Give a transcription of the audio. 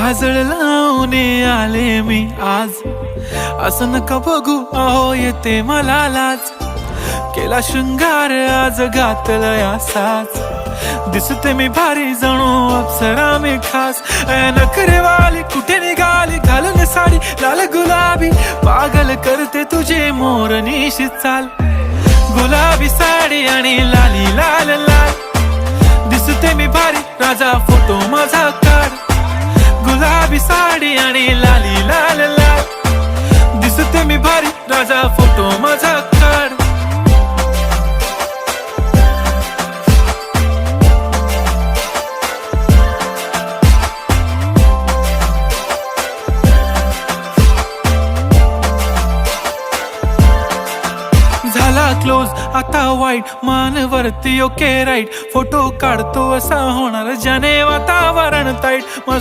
काजळ लावून आले मी आज, असं नका बघू अहो येते मला लाज. केला शृंगार आज घातलाय असाच, दिसते मी भारी जणू अप्सरा मी खास. नखरेवाली कुठे निघाली घालून साडी लाल गुलाबी, पागल करते तुझे मोरनीशी चाल. गुलाबी साडी आणि लाली लाल लाल, दिसते मी भारी राजा फोटो माझा काढ. गुलाबी साडी आणि लाली लाल लाल, दिसते मी भारी राजा फोटो माझा काढ. झाला क्लोज आता वाईट, मान वरती ओके राईट. फोटो काढतो असा होणार ज्याने वातावरण ताईट.